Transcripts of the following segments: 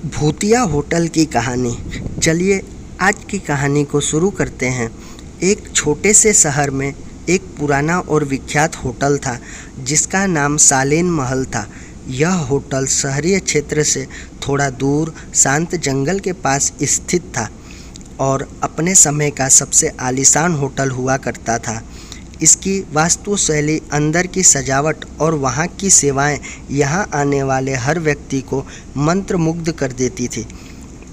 भूतिया होटल की कहानी। चलिए आज की कहानी को शुरू करते हैं। एक छोटे से शहर में एक पुराना और विख्यात होटल था जिसका नाम सालेन महल था। यह होटल शहरी क्षेत्र से थोड़ा दूर शांत जंगल के पास स्थित था और अपने समय का सबसे आलीशान होटल हुआ करता था। इसकी वास्तुशैली, अंदर की सजावट और वहाँ की सेवाएं यहाँ आने वाले हर व्यक्ति को मंत्रमुग्ध कर देती थी।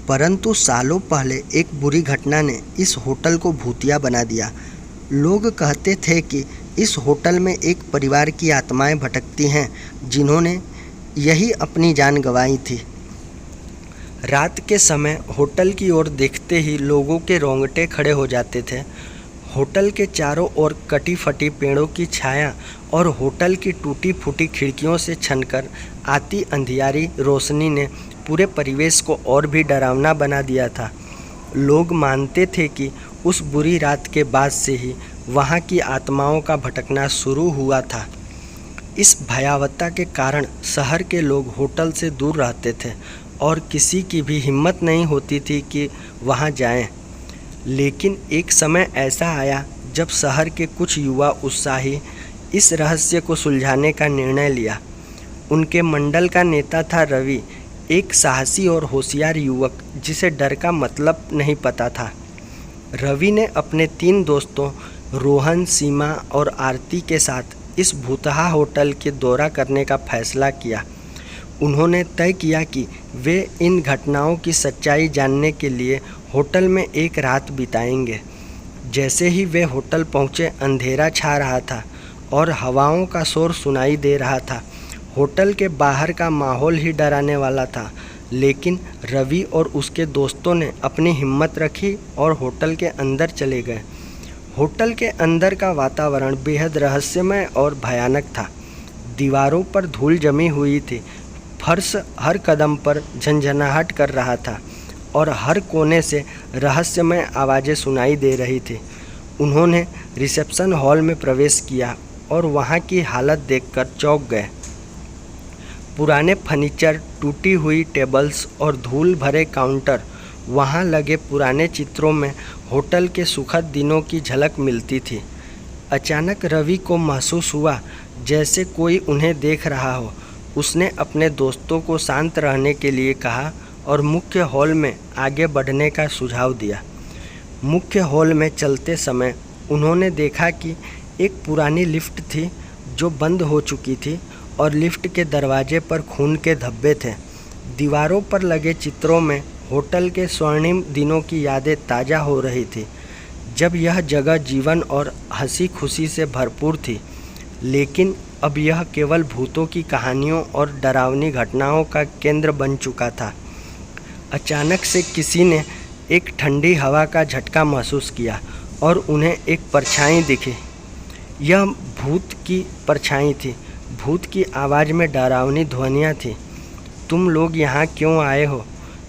परंतु सालों पहले एक बुरी घटना ने इस होटल को भूतिया बना दिया। लोग कहते थे कि इस होटल में एक परिवार की आत्माएं भटकती हैं जिन्होंने यही अपनी जान गंवाई थी। रात के समय होटल की ओर देखते ही लोगों के रोंगटे खड़े हो जाते थे। होटल के चारों ओर कटी फटी पेड़ों की छाया और होटल की टूटी फूटी खिड़कियों से छनकर आती अंधियारी रोशनी ने पूरे परिवेश को और भी डरावना बना दिया था। लोग मानते थे कि उस बुरी रात के बाद से ही वहाँ की आत्माओं का भटकना शुरू हुआ था। इस भयावहता के कारण शहर के लोग होटल से दूर रहते थे और किसी की भी हिम्मत नहीं होती थी कि वहाँ जाएं। लेकिन एक समय ऐसा आया जब शहर के कुछ युवा उत्साही इस रहस्य को सुलझाने का निर्णय लिया। उनके मंडल का नेता था रवि, एक साहसी और होशियार युवक जिसे डर का मतलब नहीं पता था। रवि ने अपने 3 दोस्तों रोहन, सीमा और आरती के साथ इस भूतहा होटल के दौरा करने का फैसला किया। उन्होंने तय किया कि वे इन घटनाओं की सच्चाई जानने के लिए होटल में एक रात बिताएंगे। जैसे ही वे होटल पहुंचे, अंधेरा छा रहा था और हवाओं का शोर सुनाई दे रहा था। होटल के बाहर का माहौल ही डराने वाला था, लेकिन रवि और उसके दोस्तों ने अपनी हिम्मत रखी और होटल के अंदर चले गए। होटल के अंदर का वातावरण बेहद रहस्यमय और भयानक था। दीवारों पर धूल जमी हुई थी, फर्श हर कदम पर झंझनाहट कर रहा था और हर कोने से रहस्यमय आवाज़ें सुनाई दे रही थी। उन्होंने रिसेप्शन हॉल में प्रवेश किया और वहाँ की हालत देखकर चौंक गए। पुराने फर्नीचर, टूटी हुई टेबल्स और धूल भरे काउंटर, वहाँ लगे पुराने चित्रों में होटल के सुखद दिनों की झलक मिलती थी। अचानक रवि को महसूस हुआ जैसे कोई उन्हें देख रहा हो। उसने अपने दोस्तों को शांत रहने के लिए कहा और मुख्य हॉल में आगे बढ़ने का सुझाव दिया। मुख्य हॉल में चलते समय उन्होंने देखा कि एक पुरानी लिफ्ट थी जो बंद हो चुकी थी और लिफ्ट के दरवाजे पर खून के धब्बे थे। दीवारों पर लगे चित्रों में होटल के स्वर्णिम दिनों की यादें ताज़ा हो रही थी, जब यह जगह जीवन और हंसी खुशी से भरपूर थी। लेकिन अब यह केवल भूतों की कहानियों और डरावनी घटनाओं का केंद्र बन चुका था। अचानक से किसी ने एक ठंडी हवा का झटका महसूस किया और उन्हें एक परछाई दिखी। यह भूत की परछाई थी। भूत की आवाज़ में डरावनी ध्वनियाँ थीं। तुम लोग यहाँ क्यों आए हो?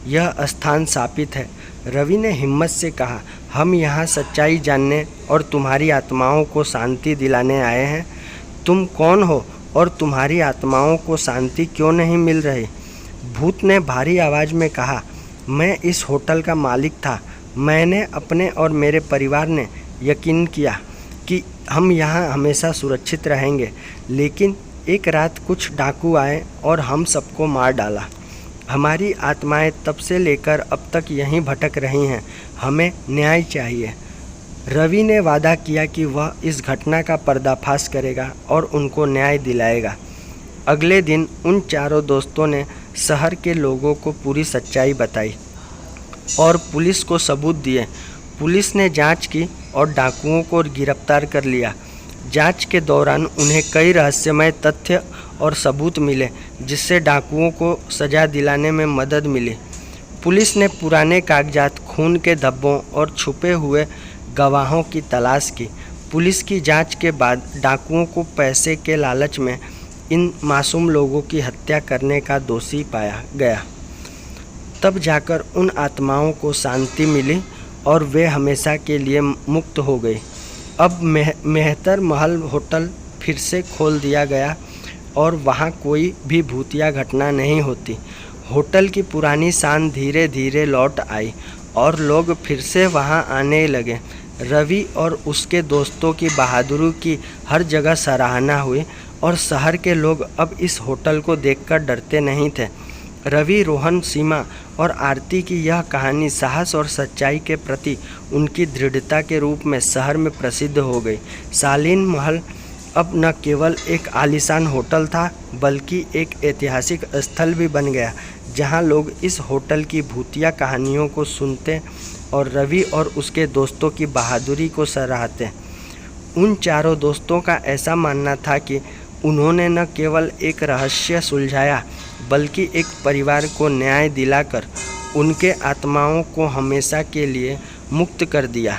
यह स्थान शापित है। रवि ने हिम्मत से कहा, हम यहाँ सच्चाई जानने और तुम्हारी आत्माओं को शांति दिलाने आए हैं। तुम कौन हो और तुम्हारी आत्माओं को शांति क्यों नहीं मिल रही? भूत ने भारी आवाज़ में कहा, मैं इस होटल का मालिक था। मैंने अपने और मेरे परिवार ने यकीन किया कि हम यहाँ हमेशा सुरक्षित रहेंगे, लेकिन एक रात कुछ डाकू आए और हम सबको मार डाला। हमारी आत्माएं तब से लेकर अब तक यहीं भटक रही हैं। हमें न्याय चाहिए। रवि ने वादा किया कि वह इस घटना का पर्दाफाश करेगा और उनको न्याय दिलाएगा। अगले दिन उन चारों दोस्तों ने शहर के लोगों को पूरी सच्चाई बताई और पुलिस को सबूत दिए। पुलिस ने जांच की और डाकुओं को गिरफ्तार कर लिया। जांच के दौरान उन्हें कई रहस्यमय तथ्य और सबूत मिले जिससे डाकुओं को सज़ा दिलाने में मदद मिली। पुलिस ने पुराने कागजात, खून के धब्बों और छुपे हुए गवाहों की तलाश की। पुलिस की जांच के बाद डाकुओं को पैसे के लालच में इन मासूम लोगों की हत्या करने का दोषी पाया गया। तब जाकर उन आत्माओं को शांति मिली और वे हमेशा के लिए मुक्त हो गई। अब मेहतर महल होटल फिर से खोल दिया गया और वहाँ कोई भी भूतिया घटना नहीं होती। होटल की पुरानी शान धीरे धीरे लौट आई और लोग फिर से वहां आने लगे। रवि और उसके दोस्तों की बहादुरी की हर जगह सराहना हुई और शहर के लोग अब इस होटल को देखकर डरते नहीं थे। रवि, रोहन, सीमा और आरती की यह कहानी साहस और सच्चाई के प्रति उनकी दृढ़ता के रूप में शहर में प्रसिद्ध हो गई। शालीन महल अब न केवल एक आलीशान होटल था बल्कि एक ऐतिहासिक स्थल भी बन गया, जहां लोग इस होटल की भूतिया कहानियों को सुनते और रवि और उसके दोस्तों की बहादुरी को सराहते। उन चारों दोस्तों का ऐसा मानना था कि उन्होंने न केवल एक रहस्य सुलझाया बल्कि एक परिवार को न्याय दिलाकर उनके आत्माओं को हमेशा के लिए मुक्त कर दिया।